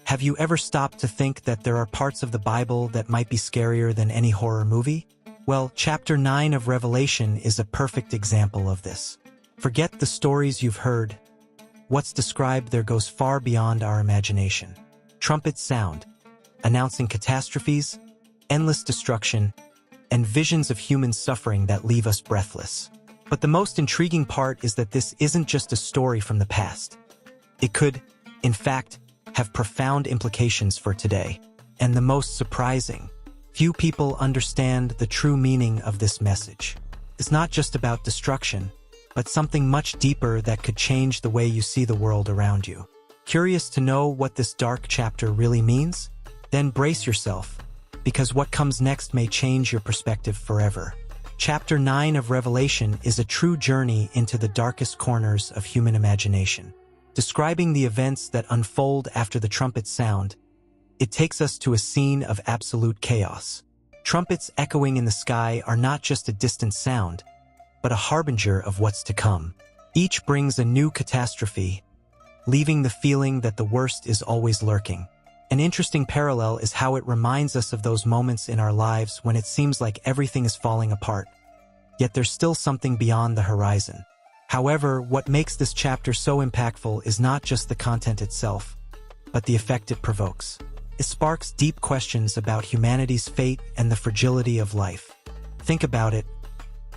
Have you ever stopped to think that there are parts of the Bible that might be scarier than any horror movie? Well, chapter 9 of Revelation is a perfect example of this. Forget the stories you've heard. What's described there goes far beyond our imagination. Trumpets sound, announcing catastrophes, endless destruction, and visions of human suffering that leave us breathless. But the most intriguing part is that this isn't just a story from the past. It could, in fact, have profound implications for today. And the most surprising, few people understand the true meaning of this message. It's not just about destruction, but something much deeper that could change the way you see the world around you. Curious to know what this dark chapter really means? Then brace yourself, because what comes next may change your perspective forever. Chapter 9 of Revelation is a true journey into the darkest corners of human imagination. Describing the events that unfold after the trumpets sound, it takes us to a scene of absolute chaos. Trumpets echoing in the sky are not just a distant sound, but a harbinger of what's to come. Each brings a new catastrophe, leaving the feeling that the worst is always lurking. An interesting parallel is how it reminds us of those moments in our lives when it seems like everything is falling apart, yet there's still something beyond the horizon. However, what makes this chapter so impactful is not just the content itself, but the effect it provokes. It sparks deep questions about humanity's fate and the fragility of life. Think about it.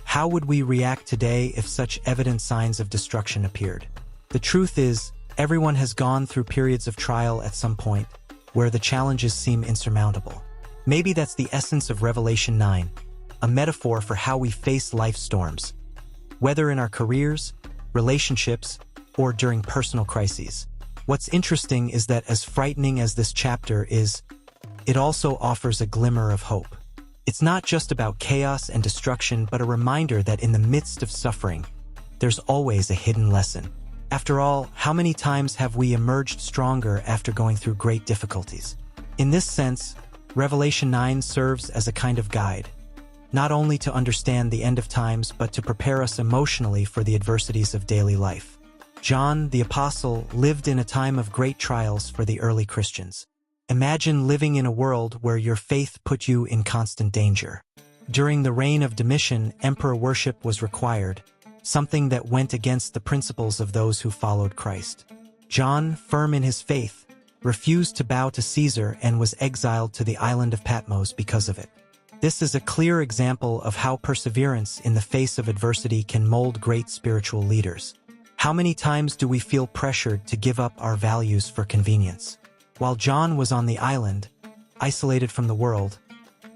How would we react today if such evident signs of destruction appeared? The truth is, everyone has gone through periods of trial at some point, where the challenges seem insurmountable. Maybe that's the essence of Revelation 9, a metaphor for how we face life's storms, whether in our careers, relationships, or during personal crises. What's interesting is that as frightening as this chapter is, it also offers a glimmer of hope. It's not just about chaos and destruction, but a reminder that in the midst of suffering, there's always a hidden lesson. After all, how many times have we emerged stronger after going through great difficulties? In this sense, Revelation 9 serves as a kind of guide, not only to understand the end of times, but to prepare us emotionally for the adversities of daily life. John, the Apostle, lived in a time of great trials for the early Christians. Imagine living in a world where your faith put you in constant danger. During the reign of Domitian, emperor worship was required, something that went against the principles of those who followed Christ. John, firm in his faith, refused to bow to Caesar and was exiled to the island of Patmos because of it. This is a clear example of how perseverance in the face of adversity can mold great spiritual leaders. How many times do we feel pressured to give up our values for convenience? While John was on the island, isolated from the world,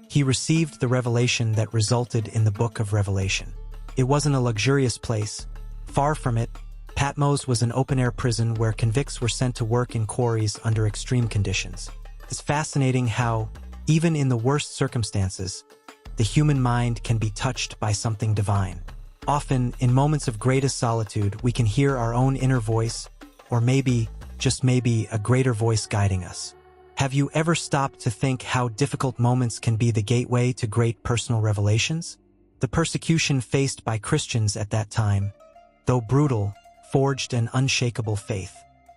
he received the revelation that resulted in the book of Revelation. It wasn't a luxurious place. Far from it, Patmos was an open-air prison where convicts were sent to work in quarries under extreme conditions. It's fascinating how, even in the worst circumstances, the human mind can be touched by something divine. Often, in moments of greatest solitude, we can hear our own inner voice, or maybe, just maybe, a greater voice guiding us. Have you ever stopped to think how difficult moments can be the gateway to great personal revelations? The persecution faced by Christians at that time, though brutal, forged an unshakable faith.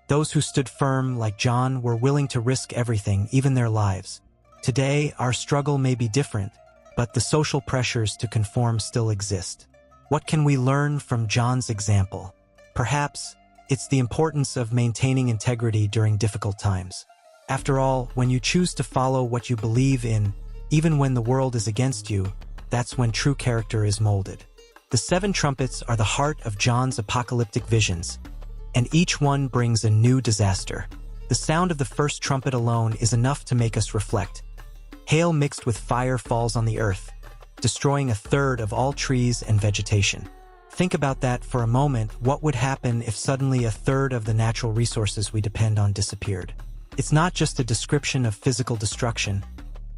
Those who stood firm, like John, were willing to risk everything, even their lives. Today, our struggle may be different, but the social pressures to conform still exist. What can we learn from John's example? Perhaps it's the importance of maintaining integrity during difficult times. After all, when you choose to follow what you believe in, even when the world is against you, that's when true character is molded. The 7 trumpets are the heart of John's apocalyptic visions, and each one brings a new disaster. The sound of the first trumpet alone is enough to make us reflect. Hail mixed with fire falls on the earth, destroying a third of all trees and vegetation. Think about that for a moment. What would happen if suddenly a third of the natural resources we depend on disappeared? It's not just a description of physical destruction,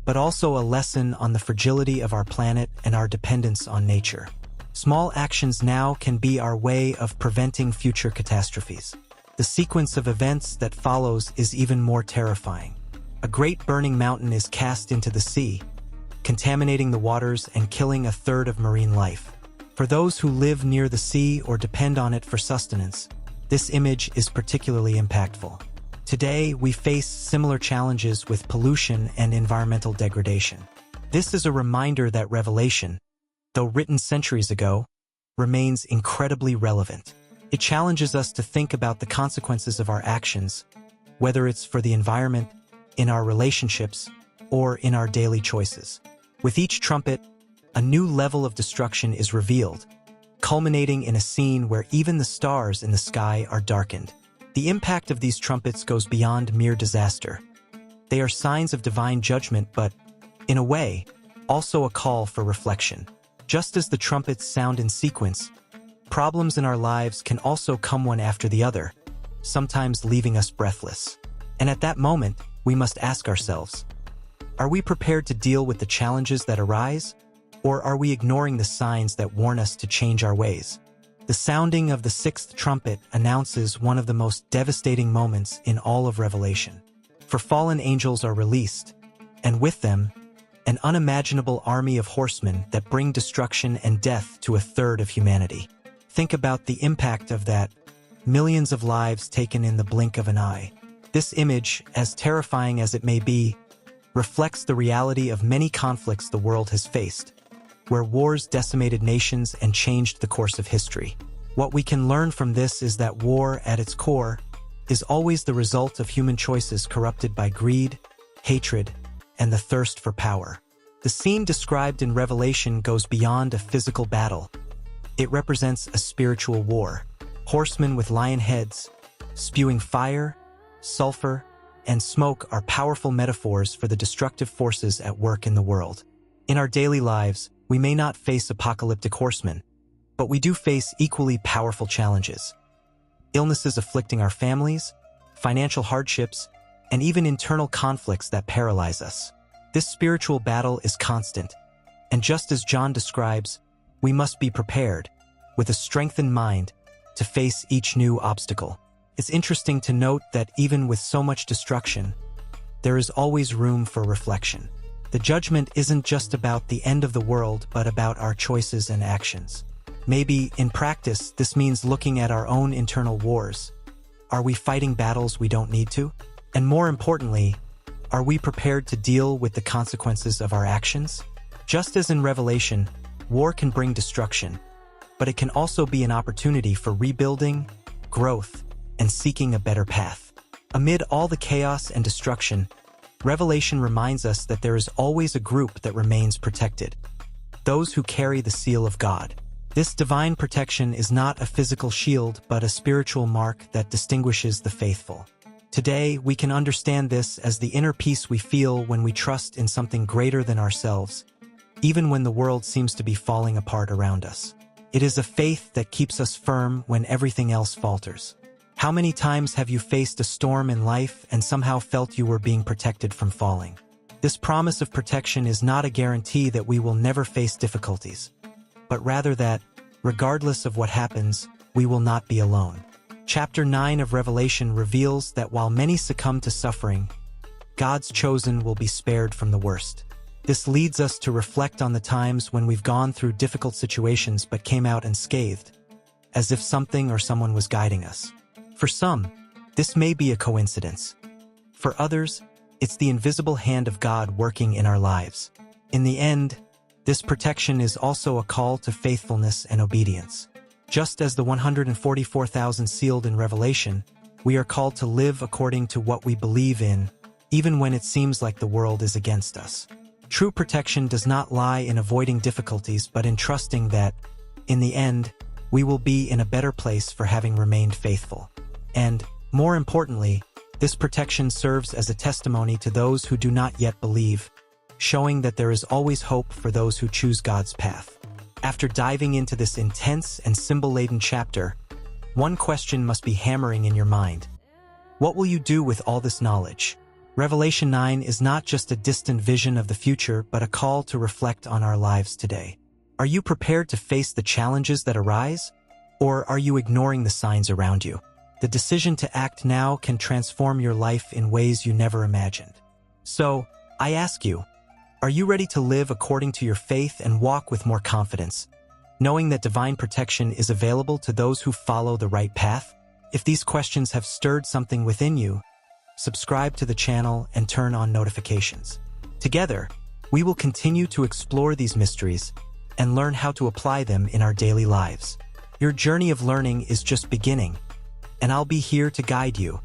but also a lesson on the fragility of our planet and our dependence on nature. Small actions now can be our way of preventing future catastrophes. The sequence of events that follows is even more terrifying. A great burning mountain is cast into the sea, contaminating the waters and killing a third of marine life. For those who live near the sea or depend on it for sustenance, this image is particularly impactful. Today, we face similar challenges with pollution and environmental degradation. This is a reminder that Revelation, though written centuries ago, remains incredibly relevant. It challenges us to think about the consequences of our actions, whether it's for the environment, in our relationships, or in our daily choices. With each trumpet, a new level of destruction is revealed, culminating in a scene where even the stars in the sky are darkened. The impact of these trumpets goes beyond mere disaster. They are signs of divine judgment, but, in a way, also a call for reflection. Just as the trumpets sound in sequence, problems in our lives can also come one after the other, sometimes leaving us breathless. And at that moment, we must ask ourselves, are we prepared to deal with the challenges that arise, or are we ignoring the signs that warn us to change our ways? The sounding of the sixth trumpet announces one of the most devastating moments in all of Revelation. For fallen angels are released, and with them, an unimaginable army of horsemen that bring destruction and death to a third of humanity. Think about the impact of that, millions of lives taken in the blink of an eye. This image, as terrifying as it may be, reflects the reality of many conflicts the world has faced, where wars decimated nations and changed the course of history. What we can learn from this is that war, at its core, is always the result of human choices corrupted by greed, hatred, and the thirst for power. The scene described in Revelation goes beyond a physical battle. It represents a spiritual war. Horsemen with lion heads, spewing fire, sulfur, and smoke are powerful metaphors for the destructive forces at work in the world. In our daily lives, we may not face apocalyptic horsemen, but we do face equally powerful challenges. Illnesses afflicting our families, financial hardships, and even internal conflicts that paralyze us. This spiritual battle is constant, and just as John describes, we must be prepared, with a strengthened mind, to face each new obstacle. It's interesting to note that even with so much destruction, there is always room for reflection. The judgment isn't just about the end of the world, but about our choices and actions. Maybe, in practice, this means looking at our own internal wars. Are we fighting battles we don't need to? And more importantly, are we prepared to deal with the consequences of our actions? Just as in Revelation, war can bring destruction, but it can also be an opportunity for rebuilding, growth, and seeking a better path. Amid all the chaos and destruction, Revelation reminds us that there is always a group that remains protected: those who carry the seal of God. This divine protection is not a physical shield, but a spiritual mark that distinguishes the faithful. Today, we can understand this as the inner peace we feel when we trust in something greater than ourselves, even when the world seems to be falling apart around us. It is a faith that keeps us firm when everything else falters. How many times have you faced a storm in life and somehow felt you were being protected from falling? This promise of protection is not a guarantee that we will never face difficulties, but rather that, regardless of what happens, we will not be alone. Chapter 9 of Revelation reveals that while many succumb to suffering, God's chosen will be spared from the worst. This leads us to reflect on the times when we've gone through difficult situations but came out unscathed, as if something or someone was guiding us. For some, this may be a coincidence. For others, it's the invisible hand of God working in our lives. In the end, this protection is also a call to faithfulness and obedience. Just as the 144,000 sealed in Revelation, we are called to live according to what we believe in, even when it seems like the world is against us. True protection does not lie in avoiding difficulties, but in trusting that, in the end, we will be in a better place for having remained faithful. And, more importantly, this protection serves as a testimony to those who do not yet believe, showing that there is always hope for those who choose God's path. After diving into this intense and symbol-laden chapter, one question must be hammering in your mind. What will you do with all this knowledge? Revelation 9 is not just a distant vision of the future, but a call to reflect on our lives today. Are you prepared to face the challenges that arise? Or are you ignoring the signs around you? The decision to act now can transform your life in ways you never imagined. So, I ask you, are you ready to live according to your faith and walk with more confidence, knowing that divine protection is available to those who follow the right path? If these questions have stirred something within you, subscribe to the channel, and turn on notifications. Together, we will continue to explore these mysteries and learn how to apply them in our daily lives. Your journey of learning is just beginning, and I'll be here to guide you